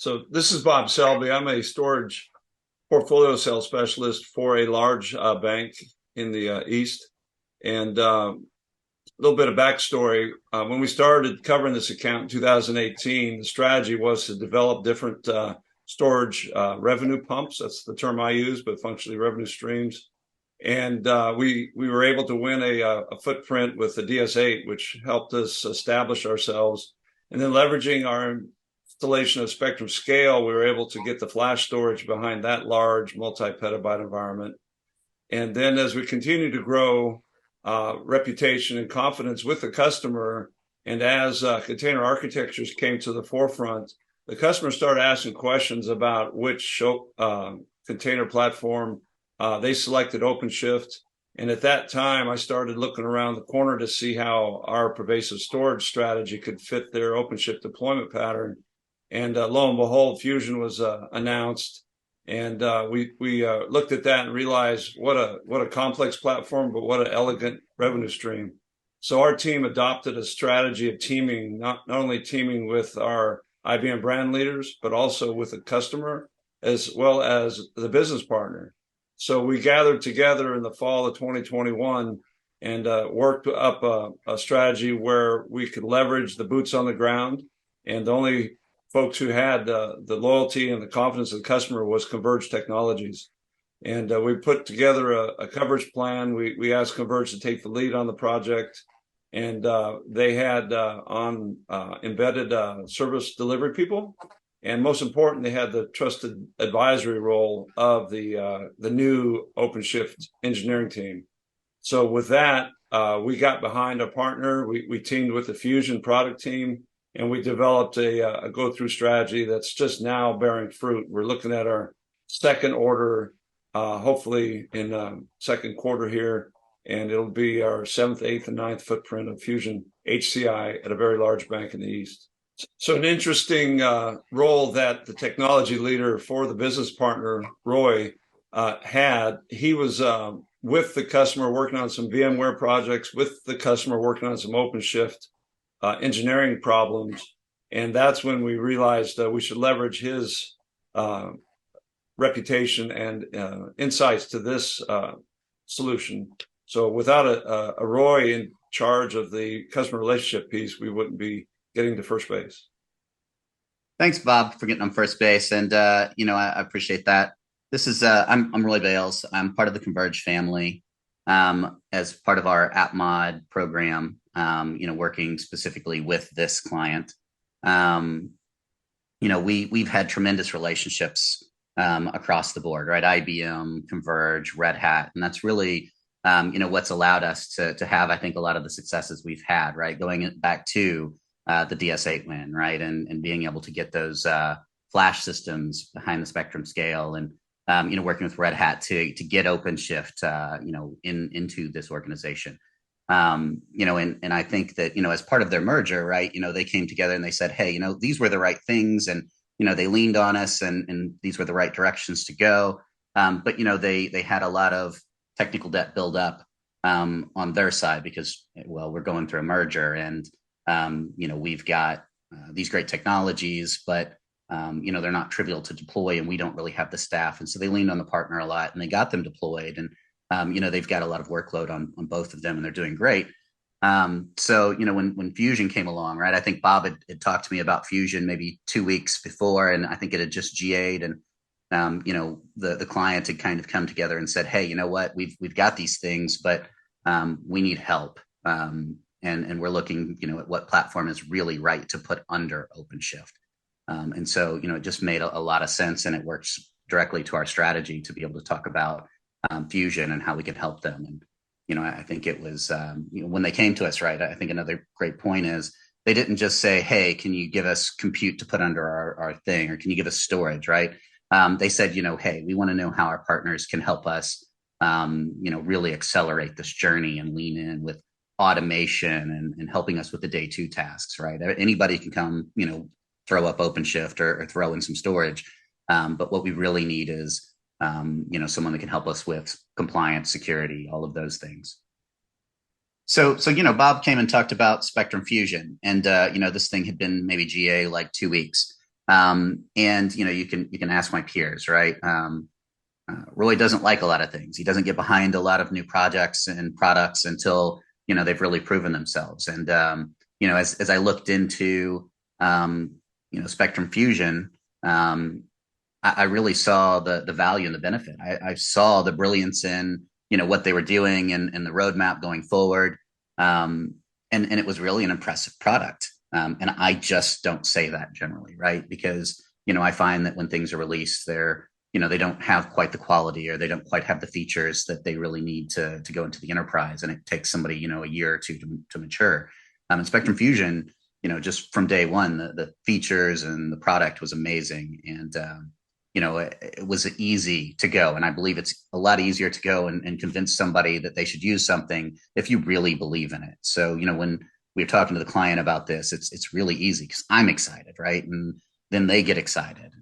So this is Bob Selby. I'm a storage portfolio sales specialist for a large bank in the East. And a little bit of backstory. When we started covering this account in 2018, the strategy was to develop different storage revenue pumps. That's the term I use, but functionally revenue streams. And we were able to win a footprint with the DS8, which helped us establish ourselves. And then leveraging our installation of Spectrum Scale, we were able to get the flash storage behind that large multi-petabyte environment. And then as we continue to grow reputation and confidence with the customer, and as container architectures came to the forefront, the customer started asking questions about which container platform they selected. OpenShift. And at that time, I started looking around the corner to see how our pervasive storage strategy could fit their OpenShift deployment pattern. And lo and behold, Fusion was announced. And we looked at that and realized what a complex platform, but what an elegant revenue stream. So our team adopted a strategy of teaming, not only teaming with our IBM brand leaders, but also with the customer as well as the business partner. So we gathered together in the fall of 2021 and worked up a strategy where we could leverage the boots on the ground. And the only folks who had the loyalty and the confidence of the customer was Converge Technologies. And we put together a coverage plan. We asked Converge to take the lead on the project. And they had embedded service delivery people. And most important, they had the trusted advisory role of the new OpenShift engineering team. So with that, we got behind a partner. We teamed with the Fusion product team, and we developed a go-through strategy that's just now bearing fruit. We're looking at our second order, hopefully in second quarter here, and it'll be our 7th, 8th, and 9th footprint of Fusion HCI at a very large bank in the East. So an interesting role that the technology leader for the business partner, Roy, had. He was with the customer working on some VMware projects, with the customer working on some OpenShift engineering problems. And that's when we realized we should leverage his reputation and insights to this solution. So without a Roy in charge of the customer relationship piece, we wouldn't be getting to first base. Thanks, Bob, for getting on first base. And, I appreciate that. This is, I'm Roy Bales. I'm part of the Converge family as part of our app mod program, working specifically with this client. We've had tremendous relationships across the board, right? IBM, Converge, Red Hat. And that's really, what's allowed us to have, I think, a lot of the successes we've had, right? Going back to the DS8 win, right? And being able to get those flash systems behind the Spectrum Scale and, working with Red Hat to get OpenShift, into this organization. And I think that, as part of their merger, right, they came together and they said, hey, these were the right things. And, they leaned on us and these were the right directions to go. But, they had a lot of technical debt build up on their side because, well, we're going through a merger and, we've got these great technologies, but, they're not trivial to deploy and we don't really have the staff. And so they leaned on the partner a lot and they got them deployed. And, they've got a lot of workload on both of them and they're doing great. So, when Fusion came along, right, I think Bob had talked to me about Fusion maybe 2 weeks before, and I think it had just GA'd and, the client had kind of come together and said, hey, you know what, we've got these things, but we need help. And we're looking, at what platform is really right to put under OpenShift. And so, it just made a lot of sense and it works directly to our strategy to be able to talk about Fusion and how we can help them. And, I think it was, when they came to us, right, I think another great point is they didn't just say, hey, can you give us compute to put under our thing, or can you give us storage, right? They said, hey, we want to know how our partners can help us, really accelerate this journey and lean in with automation and helping us with the day 2 tasks, right? Anybody can come, throw up OpenShift or throw in some storage. But what we really need is, someone that can help us with compliance, security, all of those things. So, Bob came and talked about Spectrum Fusion and, this thing had been maybe GA like 2 weeks. And you can ask my peers, right? Roy doesn't like a lot of things. He doesn't get behind a lot of new projects and products until they've really proven themselves. And as I looked into Spectrum Fusion, I really saw the value and the benefit. I saw the brilliance in what they were doing and the roadmap going forward, and it was really an impressive product. And I just don't say that generally, right? Because I find that when things are released, they don't have quite the quality, or they don't quite have the features that they really need to go into the enterprise, and it takes somebody a year or two to mature. And Spectrum Fusion, just from day one, the features and the product was amazing, and it was easy to go. And I believe it's a lot easier to go and convince somebody that they should use something if you really believe in it. So when we're talking to the client about this, it's really easy because I'm excited, right? And then they get excited.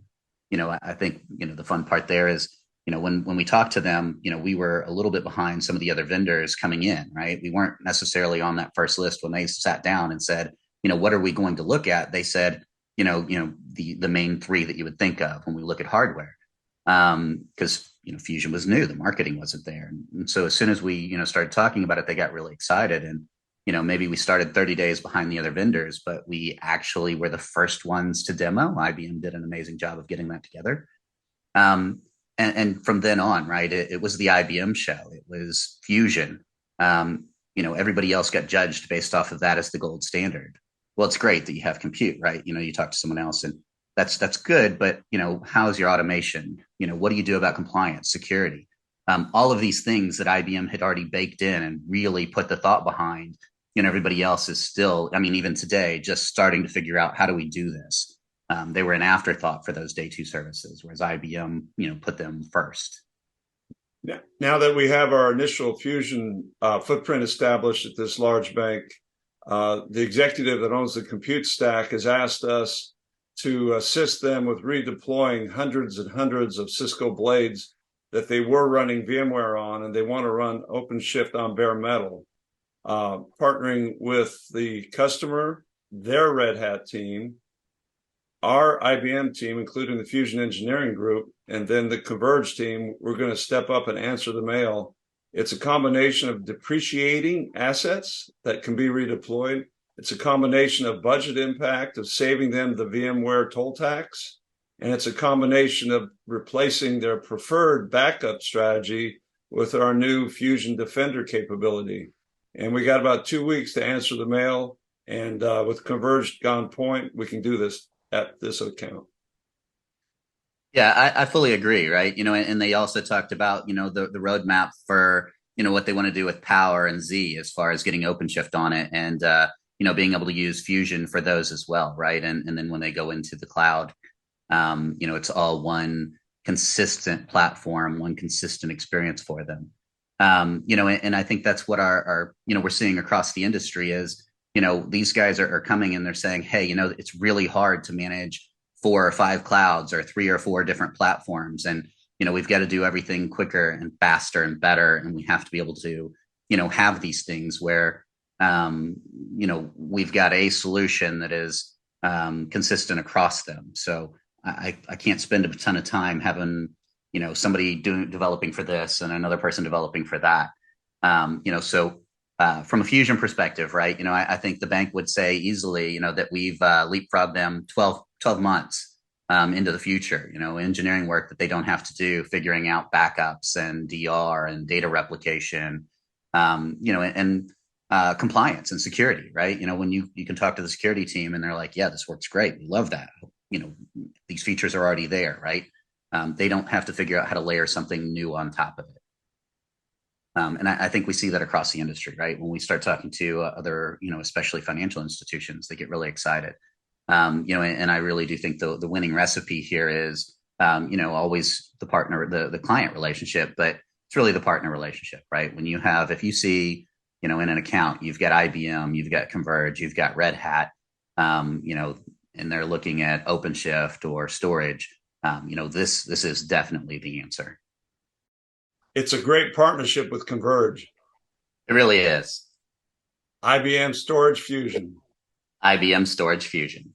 I think the fun part there is when we talk to them, we were a little bit behind some of the other vendors coming in, right? We weren't necessarily on that first list when they sat down and said, what are we going to look at? They said, the main three that you would think of when we look at hardware, because Fusion was new, the marketing wasn't there, and so as soon as we started talking about it, they got really excited. And maybe we started 30 days behind the other vendors, but we actually were the first ones to demo. IBM did an amazing job of getting that together. And from then on, right, it was the IBM show. It was Fusion. Everybody else got judged based off of that as the gold standard. Well, it's great that you have compute, right? You talk to someone else, and that's good. But how's your automation? What do you do about compliance, security? All of these things that IBM had already baked in and really put the thought behind. Everybody else is still, even today, just starting to figure out, how do we do this? They were an afterthought for those day two services, whereas IBM, put them first. Now that we have our initial Fusion footprint established at this large bank, the executive that owns the compute stack has asked us to assist them with redeploying hundreds and hundreds of Cisco blades that they were running VMware on, and they want to run OpenShift on bare metal. Partnering with the customer, their Red Hat team, our IBM team, including the Fusion engineering group, and then the Converge team, we're going to step up and answer the mail. It's a combination of depreciating assets that can be redeployed. It's a combination of budget impact of saving them the VMware toll tax. And it's a combination of replacing their preferred backup strategy with our new Fusion Defender capability. And we got about 2 weeks to answer the mail. And with Converge on point, we can do this at this account. Yeah, I fully agree, right? And they also talked about, the roadmap for, what they want to do with Power and Z as far as getting OpenShift on it, and, being able to use Fusion for those as well, right? And then when they go into the cloud, it's all one consistent platform, one consistent experience for them. And I think that's what our we're seeing across the industry is, these guys are coming and they're saying, hey, it's really hard to manage 4 or 5 clouds or 3 or 4 different platforms. And, we've got to do everything quicker and faster and better. And we have to be able to, have these things where, we've got a solution that is consistent across them. So I can't spend a ton of time having, somebody developing for this and another person developing for that. So from a Fusion perspective, right, I think the bank would say easily, that we've leapfrogged them 12 months into the future, engineering work that they don't have to do, figuring out backups and DR and data replication, and compliance and security, right? When you can talk to the security team and they're like, yeah, this works great. We love that. These features are already there, right? They don't have to figure out how to layer something new on top of it. And I think we see that across the industry, right? When we start talking to other, especially financial institutions, they get really excited. And I really do think the winning recipe here is, always the partner, the client relationship, but it's really the partner relationship, right? If you see, in an account, you've got IBM, you've got Converge, you've got Red Hat, and they're looking at OpenShift or storage, this is definitely the answer. It's a great partnership with Converge. It really is. IBM Storage Fusion. IBM Storage Fusion.